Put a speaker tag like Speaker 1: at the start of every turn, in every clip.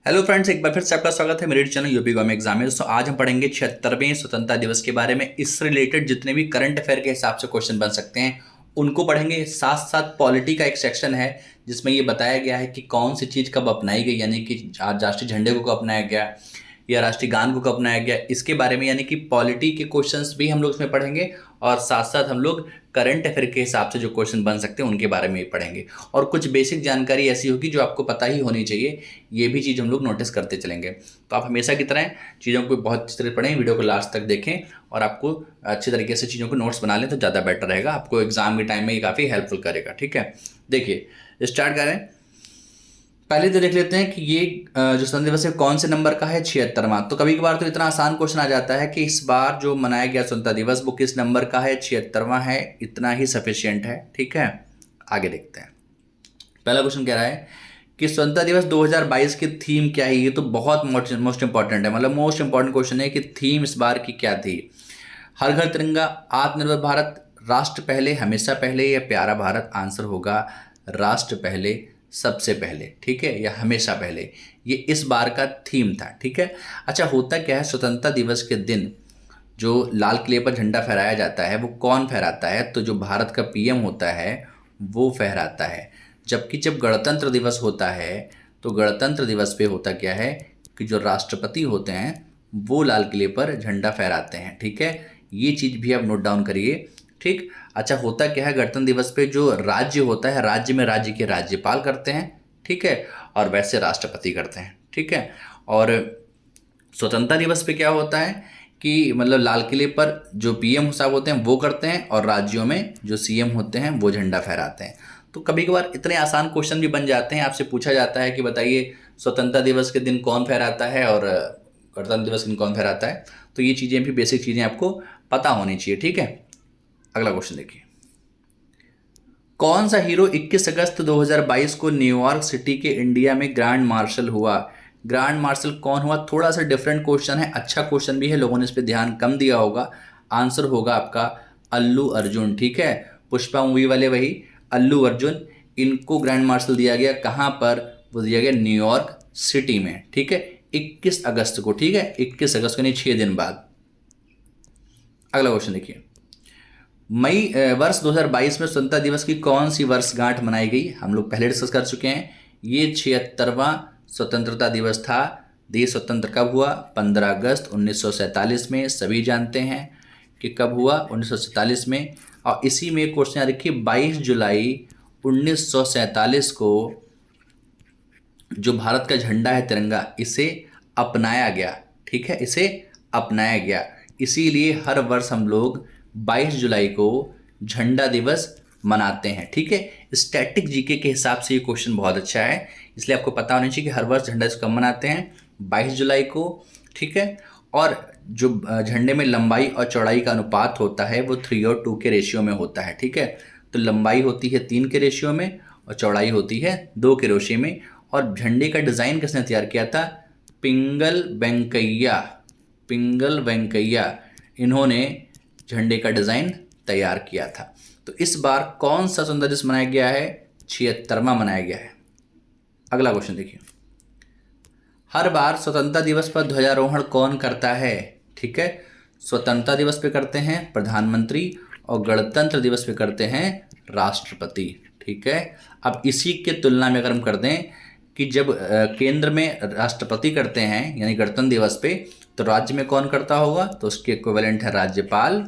Speaker 1: Hello friends, एक बार फिर से आपका स्वागत है मेरे चैनल यूपी गवर्नमेंट एग्जाम में। दोस्तों आज हम पढ़ेंगे 76वें स्वतंत्रता दिवस के बारे में। इससे रिलेटेड जितने भी करंट अफेयर के हिसाब से क्वेश्चन बन सकते हैं उनको पढ़ेंगे। साथ साथ पॉलिटी का एक सेक्शन है जिसमें ये बताया गया है कि कौन सी चीज़ कब अपनाई गई, यानी कि आज राष्ट्रीय झंडे को कब अपनाया गया या राष्ट्रीय गान को कब अपनाया गया, इसके बारे में यानी कि पॉलिटी के क्वेश्चंस भी हम लोग इसमें पढ़ेंगे। और साथ साथ हम लोग करंट अफेयर के हिसाब से जो क्वेश्चन बन सकते हैं उनके बारे में भी पढ़ेंगे। और कुछ बेसिक जानकारी ऐसी होगी जो आपको पता ही होनी चाहिए, ये भी चीज़ हम लोग नोटिस करते चलेंगे। तो आप हमेशा की तरह चीज़ों को बहुत अच्छी तरह पढ़ें, वीडियो को लास्ट तक देखें और आपको अच्छे तरीके से चीज़ों को नोट्स बना लें तो ज़्यादा बेटर रहेगा, आपको एग्जाम के टाइम में ये काफ़ी हेल्पफुल करेगा। ठीक है, देखिए स्टार्ट करें। पहले तो देख लेते हैं कि ये जो स्वतंत्रता दिवस है कौन से नंबर का है, 76वां। तो कभी कभार तो इतना आसान क्वेश्चन आ जाता है कि इस बार जो मनाया गया स्वतंत्रता दिवस वो किस नंबर का है, 76वां है। इतना ही सफिशियंट है। ठीक है, आगे देखते हैं। पहला क्वेश्चन कह रहा है कि स्वतंत्रता दिवस 2022 की थीम क्या है। ये तो बहुत मोस्ट इंपॉर्टेंट है, मतलब मोस्ट इंपॉर्टेंट क्वेश्चन है कि थीम इस बार की क्या थी। हर घर तिरंगा, आत्मनिर्भर भारत, राष्ट्र पहले, हमेशा पहले या प्यारा भारत। आंसर होगा राष्ट्र पहले, सबसे पहले। ठीक है, या हमेशा पहले, ये इस बार का थीम था। ठीक है, अच्छा होता क्या है, स्वतंत्रता दिवस के दिन जो लाल किले पर झंडा फहराया जाता है वो कौन फहराता है, तो जो भारत का पीएम होता है वो फहराता है। जबकि जब गणतंत्र दिवस होता है तो गणतंत्र दिवस पे होता क्या है कि जो राष्ट्रपति होते हैं वो लाल किले पर झंडा फहराते हैं। ठीक है, ये चीज़ भी आप नोट डाउन करिए। ठीक, अच्छा होता क्या है, गणतंत्र दिवस पे जो राज्य होता है, राज्य में राज्य के राज्यपाल करते हैं। ठीक है, और वैसे राष्ट्रपति करते हैं। ठीक है, और स्वतंत्रता दिवस पे क्या होता है कि मतलब लाल किले पर जो पीएम साहब होते हैं वो करते हैं और राज्यों में जो सीएम होते हैं वो झंडा फहराते हैं। तो कभी कभार इतने आसान क्वेश्चन भी बन जाते हैं, आपसे पूछा जाता है कि बताइए स्वतंत्रता दिवस के दिन कौन फहराता है और गणतंत्र दिवस के दिन कौन फहराता है। तो ये चीज़ें भी, बेसिक चीज़ें आपको पता होनी चाहिए। ठीक है, अगला क्वेश्चन देखिए। कौन सा हीरो 21 अगस्त 2022 को न्यूयॉर्क सिटी के इंडिया में ग्रैंड मार्शल हुआ। ग्रैंड मार्शल कौन हुआ, थोड़ा सा डिफरेंट क्वेश्चन है, अच्छा क्वेश्चन भी है, लोगों ने इस पर ध्यान कम दिया होगा। आंसर होगा आपका अल्लू अर्जुन। ठीक है, पुष्पा मूवी वाले वही अल्लू अर्जुन, इनको ग्रैंड मार्शल दिया गया। कहाँ पर, वो दिया गया न्यूयॉर्क सिटी में। ठीक है, 21 अगस्त को। ठीक है, 21 अगस्त को, नहीं 6 दिन बाद। अगला क्वेश्चन देखिए। मई वर्ष 2022 में स्वतंत्रता दिवस की कौन सी वर्षगांठ मनाई गई। हम लोग पहले डिस्कस कर चुके हैं, ये 76वां स्वतंत्रता दिवस था। देश स्वतंत्र कब हुआ, 15 अगस्त 1947 में। सभी जानते हैं कि कब हुआ, 1947 में। और इसी में क्वेश्चन याद रखिए, 22 जुलाई 1947 को जो भारत का झंडा है तिरंगा, इसे अपनाया गया। ठीक है, इसे अपनाया गया, इसीलिए हर वर्ष हम लोग 22 जुलाई को झंडा दिवस मनाते हैं। ठीक है, स्टैटिक जीके के हिसाब से ये क्वेश्चन बहुत अच्छा है, इसलिए आपको पता होना चाहिए कि हर वर्ष झंडा दिवस कब मनाते हैं, 22 जुलाई को। ठीक है, और जो झंडे में लंबाई और चौड़ाई का अनुपात होता है वो 3:2 के रेशियो में होता है। ठीक है, तो लंबाई होती है 3 के रेशियो में और चौड़ाई होती है 2 के रेशियो में। और झंडे का डिज़ाइन किसने तैयार किया था, पिंगल वेंकैया। पिंगल वेंकैया, इन्होंने झंडे का डिज़ाइन तैयार किया था। तो इस बार कौन सा स्वतंत्रता दिवस मनाया गया है, 76वां मनाया गया है। अगला क्वेश्चन देखिए। हर बार स्वतंत्रता दिवस पर ध्वजारोहण कौन करता है। ठीक है, स्वतंत्रता दिवस पे करते हैं प्रधानमंत्री और गणतंत्र दिवस पे करते हैं राष्ट्रपति। ठीक है, अब इसी के तुलना में अगर हम कर दें कि जब केंद्र में राष्ट्रपति करते हैं यानी गणतंत्र दिवस पे, तो राज्य में कौन करता होगा, तो उसके इक्विवेलेंट है राज्यपाल।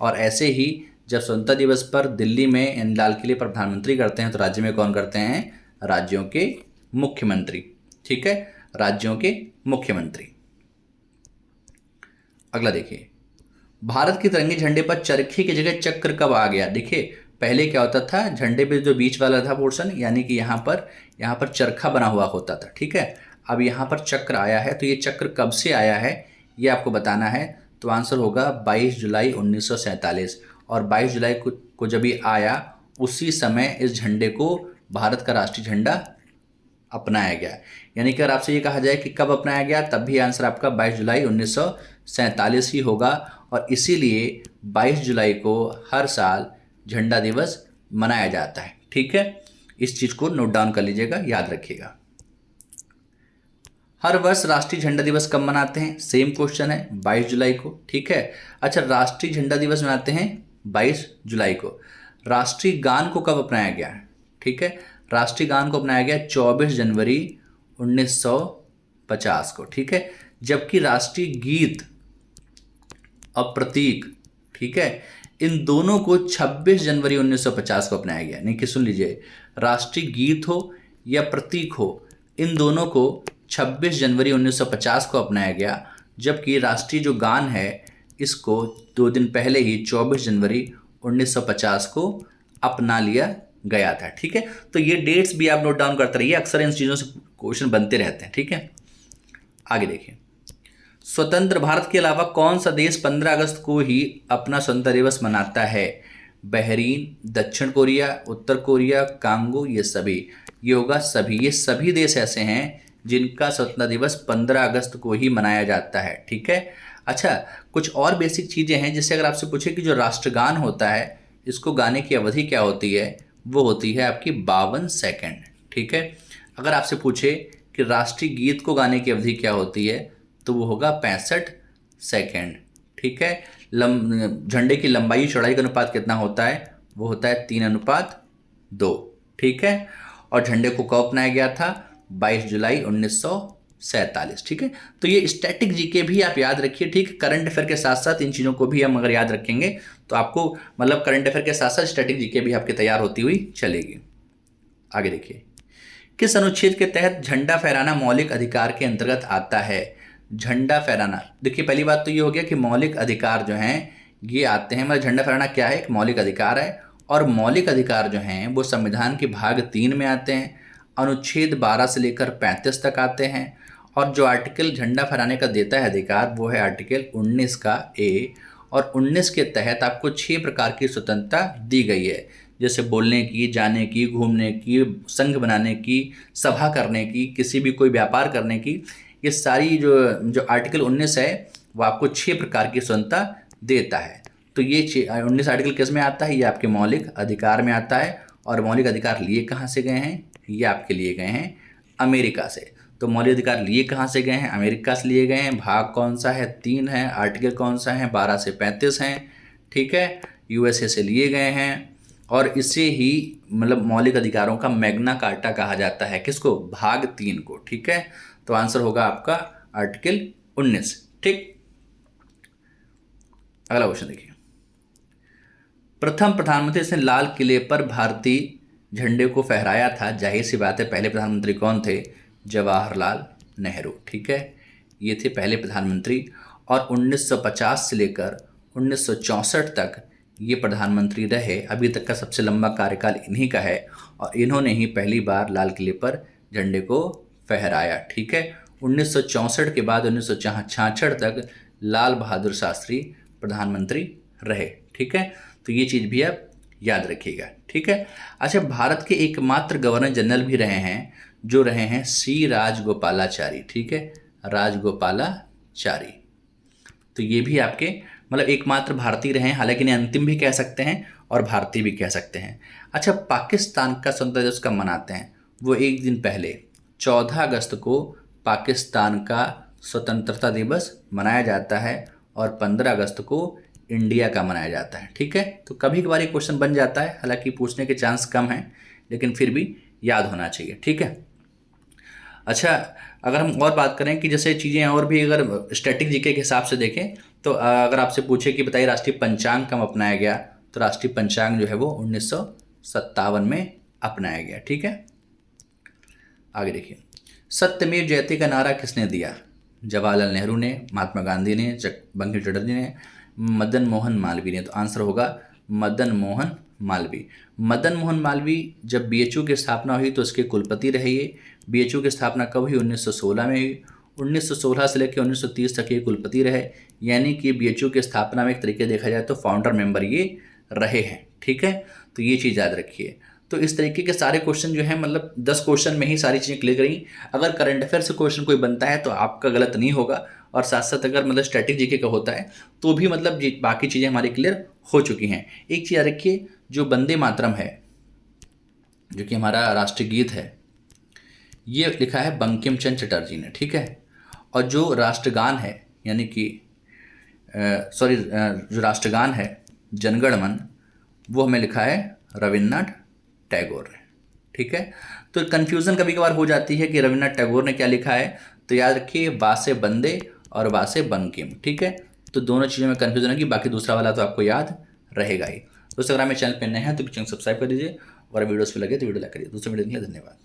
Speaker 1: और ऐसे ही जब स्वतंत्रता दिवस पर दिल्ली में यानी लाल किले पर प्रधानमंत्री करते हैं तो राज्य में कौन करते हैं, राज्यों के मुख्यमंत्री। ठीक है, राज्यों के मुख्यमंत्री। अगला देखिए, भारत के तिरंगे झंडे पर चरखे की जगह चक्र कब आ गया। देखिए पहले क्या होता था, झंडे पे जो बीच वाला था पोर्शन, यानी कि यहाँ पर चरखा बना हुआ होता था। ठीक है, अब यहाँ पर चक्र आया है, तो ये चक्र कब से आया है ये आपको बताना है। तो आंसर होगा 22 जुलाई 1947। और 22 जुलाई को जब ये आया उसी समय इस झंडे को भारत का राष्ट्रीय झंडा अपनाया गया। यानी कि अगर आपसे ये कहा जाए कि कब अपनाया गया, तब भी आंसर आपका 22 जुलाई 1947 ही होगा। और इसीलिए 22 जुलाई को हर साल झंडा दिवस मनाया जाता है। ठीक है, इस चीज़ को नोट डाउन कर लीजिएगा, याद रखिएगा। हर वर्ष राष्ट्रीय झंडा दिवस कब मनाते हैं? सेम क्वेश्चन है, 22 जुलाई को। ठीक है। अच्छा, राष्ट्रीय झंडा दिवस मनाते हैं 22 जुलाई को। राष्ट्रीय गान को कब अपनाया गया? ठीक है, राष्ट्रीय गान को अपनाया गया 24 जनवरी 1950 को। ठीक है। जबकि राष्ट्रीय गीत और प्रतीक, ठीक है, इन दोनों को 26 जनवरी 1950 को अपनाया गया। नहीं कि सुन लीजिए, राष्ट्रीय गीत हो या प्रतीक हो, इन दोनों को 26 जनवरी 1950 को अपनाया गया। जबकि राष्ट्रीय जो गान है इसको 2 दिन पहले ही 24 जनवरी 1950 को अपना लिया गया था। ठीक है। तो ये डेट्स भी आप नोट डाउन करते रहिए, अक्सर इन चीज़ों से क्वेश्चन बनते रहते हैं। ठीक है। आगे देखिए, स्वतंत्र भारत के अलावा कौन सा देश 15 अगस्त को ही अपना स्वतंत्रता दिवस मनाता है? बहरीन, दक्षिण कोरिया, उत्तर कोरिया, कांगो, ये सभी। ये होगा सभी। ये सभी देश ऐसे हैं जिनका स्वतंत्रता दिवस 15 अगस्त को ही मनाया जाता है। ठीक है। अच्छा, कुछ और बेसिक चीज़ें हैं, जैसे अगर आपसे पूछे कि जो राष्ट्रगान होता है इसको गाने की अवधि क्या होती है, वो होती है आपकी 52 सेकेंड। ठीक है। अगर आपसे पूछे कि राष्ट्रीय गीत को गाने की अवधि क्या होती है, तो वो होगा 65 सेकेंड। ठीक है। झंडे की लंबाई चौड़ाई का अनुपात कितना होता है? वो होता है 3:2। ठीक है। और झंडे को कब अपनाया गया था? 22 जुलाई 1947। ठीक है। तो ये स्टैटिक जीके भी आप याद रखिए। ठीक, करंट अफेयर के साथ साथ इन चीज़ों को भी हम अगर याद रखेंगे तो आपको मतलब करंट अफेयर के साथ साथ स्टैटिक जीके भी आपकी तैयार होती हुई चलेगी। आगे देखिए, किस अनुच्छेद के तहत झंडा फहराना मौलिक अधिकार के अंतर्गत आता है? झंडा फहराना, देखिए पहली बात तो ये हो गया कि मौलिक अधिकार जो हैं ये आते हैं, मतलब झंडा फहराना क्या है? एक मौलिक अधिकार है। और मौलिक अधिकार जो हैं वो संविधान के भाग 3 में आते हैं, अनुच्छेद 12 से लेकर 35 तक आते हैं। और जो आर्टिकल झंडा फहराने का देता है अधिकार वो है आर्टिकल 19 का ए। और 19 के तहत आपको 6 प्रकार की स्वतंत्रता दी गई है, जैसे बोलने की, जाने की, घूमने की, संघ बनाने की, सभा करने की, किसी भी कोई व्यापार करने की। ये सारी जो जो आर्टिकल 19 है वो आपको 6 प्रकार की स्वतंत्रता देता है। तो ये 19 आर्टिकल किस में आता है? ये आपके मौलिक अधिकार में आता है। और मौलिक अधिकार लिए कहाँ से गए हैं? ये आपके लिए गए हैं अमेरिका से। तो मौलिक अधिकार लिए कहाँ से गए हैं? अमेरिका से लिए गए हैं। भाग कौन सा है? 3 है। आर्टिकल कौन सा है? 12 से 35 हैं। ठीक है। यूएसए से लिए गए हैं। और इसे ही मतलब मौलिक अधिकारों का मैग्ना कार्टा कहा जाता है। किसको? भाग 3 को। ठीक है। तो आंसर होगा आपका आर्टिकल 19। ठीक। अगला क्वेश्चन देखिए, प्रथम प्रधानमंत्री जिसने लाल किले पर भारतीय झंडे को फहराया था, जाहिर सी बात है पहले प्रधानमंत्री कौन थे? जवाहरलाल नेहरू। ठीक है। ये थे पहले प्रधानमंत्री। और 1950 से लेकर 1964 तक ये प्रधानमंत्री रहे। अभी तक का सबसे लंबा कार्यकाल इन्हीं का है। और इन्होंने ही पहली बार लाल किले पर झंडे को फहराया। ठीक है। 1964 के बाद 1966 तक लाल बहादुर शास्त्री प्रधानमंत्री रहे। ठीक है। तो ये चीज़ भी आप याद रखिएगा। ठीक है। अच्छा, भारत के एकमात्र गवर्नर जनरल भी रहे हैं जो रहे हैं सी राजगोपालाचारी। ठीक है, राजगोपालाचारी। तो ये भी आपके मतलब एकमात्र भारतीय रहे हैं, हालांकि इन्हें अंतिम भी कह सकते हैं और भारतीय भी कह सकते हैं। अच्छा, पाकिस्तान का स्वतंत्रता दिवस कब मनाते हैं? वो एक दिन पहले 14 अगस्त को पाकिस्तान का स्वतंत्रता दिवस मनाया जाता है और 15 अगस्त को इंडिया का मनाया जाता है। ठीक है। तो कभी कभार ये क्वेश्चन बन जाता है, हालांकि पूछने के चांस कम हैं, लेकिन फिर भी याद होना चाहिए। ठीक है। अच्छा, अगर हम और बात करें कि जैसे चीज़ें और भी अगर स्टैटिक जीके के हिसाब से देखें तो अगर आपसे पूछे कि बताइए राष्ट्रीय पंचांग कब अपनाया गया, तो राष्ट्रीय पंचांग जो है वो 1957 में अपनाया गया। ठीक है। आगे देखिए, सत्यमेव जयते का नारा किसने दिया? जवाहरलाल नेहरू ने, महात्मा गांधी ने, बंकिम चटर्जी ने, मदन मोहन मालवीय ने। तो आंसर होगा मदन मोहन मालवीय। मदन मोहन मालवीय जब बीएचयू की स्थापना हुई तो उसके कुलपति रहे ये। बीएचयू की स्थापना कब हुई? 1916 में हुई। 1916 से लेकर 1930 तक ये कुलपति रहे, यानी कि बीएचयू की स्थापना में एक तरीके देखा जाए तो फाउंडर मेंबर ये रहे हैं। ठीक है। तो ये चीज़ याद रखिए। तो इस तरीके के सारे क्वेश्चन जो है मतलब 10 क्वेश्चन में ही सारी चीज़ें क्लियर करी। अगर करंट अफेयर से क्वेश्चन कोई बनता है तो आपका गलत नहीं होगा, और साथ साथ अगर मतलब स्टैटिक जीके का होता है तो भी मतलब बाकी चीज़ें हमारी क्लियर हो चुकी हैं। एक चीज़ याद रखिए, जो वंदे मातरम है, जो कि हमारा राष्ट्रीय गीत है, ये लिखा है बंकिम चंद्र चटर्जी ने, ठीक है। और जो राष्ट्रगान है, यानी कि सॉरी, जो राष्ट्रगान है जनगण मन, वो हमें लिखा है रविन्द्रनाथ टैगोर ने, ठीक है। तो कन्फ्यूज़न कभी कभार हो जाती है कि रविन्द्रनाथ टैगोर ने क्या लिखा है, तो याद रखिए वासे बंदे और वासे बंकिम, ठीक है। तो दोनों चीज़ों में कन्फ्यूज़न है कि बाकी दूसरा वाला तो आपको याद रहेगा ही। दोस्तों अगर हमें चैनल पर नए हैं तो चैनल सब्सक्राइब कर दीजिए, और वीडियोस पे लगे तो वीडियो लाइक करिए। दूसरे वीडियो के लिए धन्यवाद।